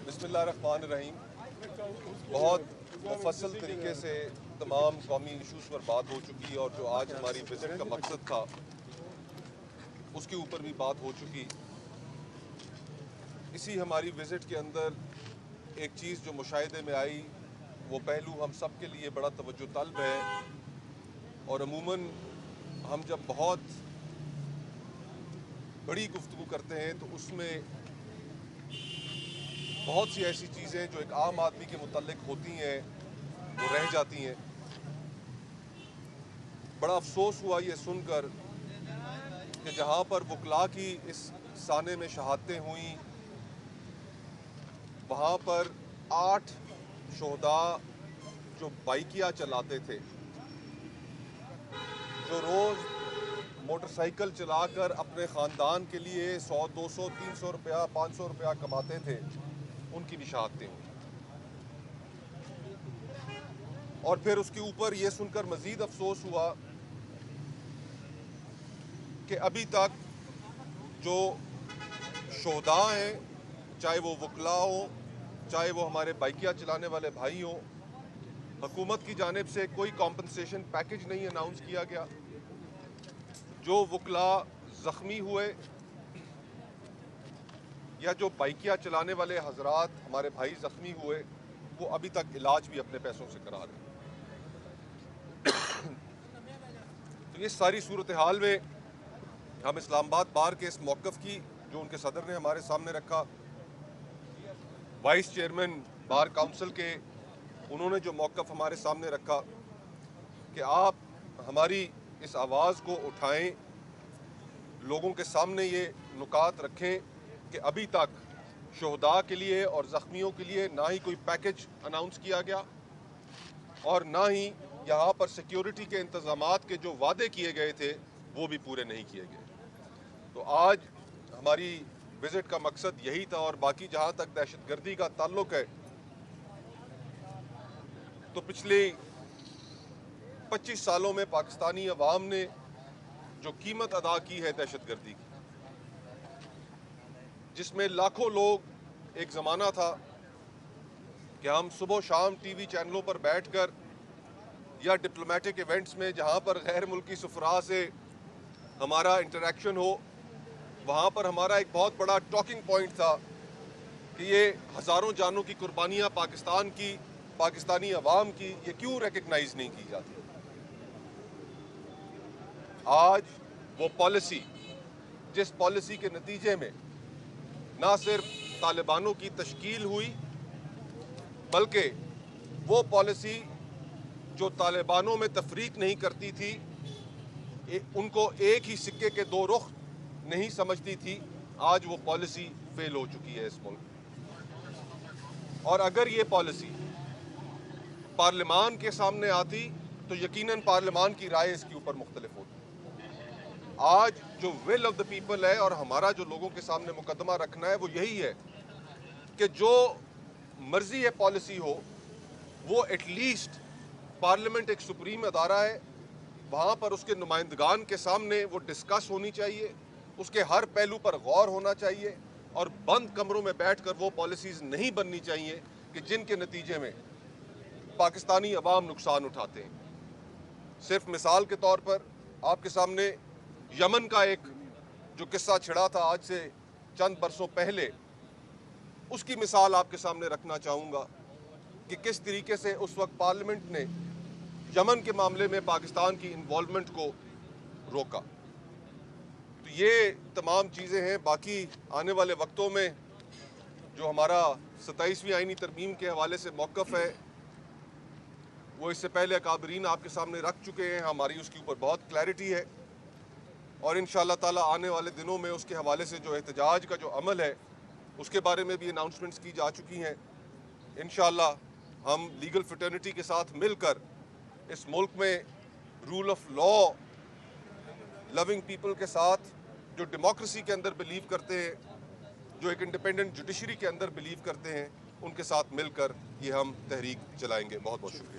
बिस्मिल्लाहिर्रहमानिर्रहीम। बहुत मुफस्सल तरीके से तमाम कौमी इशूज़ पर बात हो चुकी और जो आज हमारी विज़िट का मकसद था उसके ऊपर भी बात हो चुकी। इसी हमारी विज़िट के अंदर एक चीज़ जो मुशाहिदे में आई वो पहलू हम सब के लिए बड़ा तवज्जो तलब है। और अमूमन हम जब बहुत बड़ी गुफ्तगू करते हैं तो उसमें बहुत सी ऐसी चीज़ें जो एक आम आदमी के मुतल्लिक होती हैं वो रह जाती हैं। बड़ा अफसोस हुआ ये सुनकर कि जहाँ पर वकला की इस साने में शहादतें हुई वहाँ पर 8 शोहदा जो बाइकियाँ चलाते थे, जो रोज़ मोटरसाइकिल चलाकर अपने ख़ानदान के लिए 100, 200, 300 रुपया, 500 रुपया कमाते थे, उनकी भी शहादतें हुई। और फिर उसके ऊपर ये सुनकर मज़ीद अफसोस हुआ कि अभी तक जो शोहदा हैं, चाहे वो वकला हो, चाहे वो हमारे बाइकियाँ चलाने वाले भाई हों, हुकूमत की जानिब से कोई कॉम्पनसेशन पैकेज नहीं अनाउंस किया गया। जो वकला ज़ख्मी हुए या जो बाइकियाँ चलाने वाले हजरात हमारे भाई ज़ख्मी हुए वो अभी तक इलाज भी अपने पैसों से करा रहे हैं। तो ये सारी सूरत हाल में हम इस्लामाबाद बार के इस मौक़िफ़ की जो उनके सदर ने हमारे सामने रखा, वाइस चेयरमैन बार काउंसिल के उन्होंने जो मौक़िफ़ हमारे सामने रखा कि आप हमारी इस आवाज़ को उठाएं, लोगों के सामने ये नुकात रखें कि अभी तक शोहदा के लिए और ज़ख्मियों के लिए ना ही कोई पैकेज अनाउंस किया गया और ना ही यहाँ पर सिक्योरिटी के इंतज़ामात के जो वादे किए गए थे वो भी पूरे नहीं किए गए। तो आज हमारी विज़िट का मकसद यही था। और बाकी जहाँ तक दहशतगर्दी का ताल्लुक है तो पिछले 25 सालों में पाकिस्तानी अवाम ने जो कीमत अदा की है दहशतगर्दी की, जिसमें लाखों लोग, एक ज़माना था कि हम सुबह शाम टीवी चैनलों पर बैठकर या डिप्लोमेटिक इवेंट्स में जहाँ पर गैर मुल्की सफरा से हमारा इंटरेक्शन हो वहाँ पर हमारा एक बहुत बड़ा टॉकिंग पॉइंट था कि ये हज़ारों जानों की कुर्बानियाँ पाकिस्तान की, पाकिस्तानी अवाम की, ये क्यों रिकग्नाइज़ नहीं की जाती। आज वो पॉलिसी, जिस पॉलिसी के नतीजे में ना सिर्फ तालिबानों की तश्कील हुई बल्कि वो पॉलिसी जो तालिबानों में तफरीक नहीं करती थी, उनको एक ही सिक्के के दो रुख नहीं समझती थी, आज वो पॉलिसी फेल हो चुकी है इस मुल्क में। और अगर ये पॉलिसी पार्लिमान के सामने आती तो यकीनन पार्लिमान की राय इसके ऊपर मुख्तलिफ होती। आज जो विल ऑफ द पीपल है और हमारा जो लोगों के सामने मुकदमा रखना है वो यही है कि जो मर्जी है पॉलिसी हो वो एटलीस्ट पार्लियामेंट एक सुप्रीम अदारा है, वहाँ पर उसके नुमाइंदगान के सामने वो डिस्कस होनी चाहिए, उसके हर पहलू पर गौर होना चाहिए और बंद कमरों में बैठकर वो पॉलिसीज़ नहीं बननी चाहिए कि जिनके नतीजे में पाकिस्तानी अवाम नुकसान उठाते हैं। सिर्फ मिसाल के तौर पर आपके सामने यमन का एक जो किस्सा छिड़ा था आज से चंद बरसों पहले, उसकी मिसाल आपके सामने रखना चाहूँगा कि किस तरीके से उस वक्त पार्लियामेंट ने यमन के मामले में पाकिस्तान की इन्वॉल्वमेंट को रोका। तो ये तमाम चीज़ें हैं। बाकी आने वाले वक्तों में जो हमारा 27वीं आईनी तरमीम के हवाले से मौक़िफ़ है वो इससे पहले अकाबरीन आपके सामने रख चुके हैं, हमारी उसके ऊपर बहुत क्लैरिटी है और इंशाअल्लाह ताला आने वाले दिनों में उसके हवाले से जो एहतजाज का जो अमल है उसके बारे में भी अनाउंसमेंट्स की जा चुकी हैं। इंशाअल्लाह हम लीगल फ्रेटर्निटी के साथ मिलकर इस मुल्क में rule of law, loving people के साथ, जो डेमोक्रेसी के अंदर बिलीव करते हैं, जो एक इंडिपेंडेंट जुडिशरी के अंदर बिलीव करते हैं, उनके साथ मिलकर ये हम तहरीक चलाएंगे। बहुत बहुत शुक्रिया।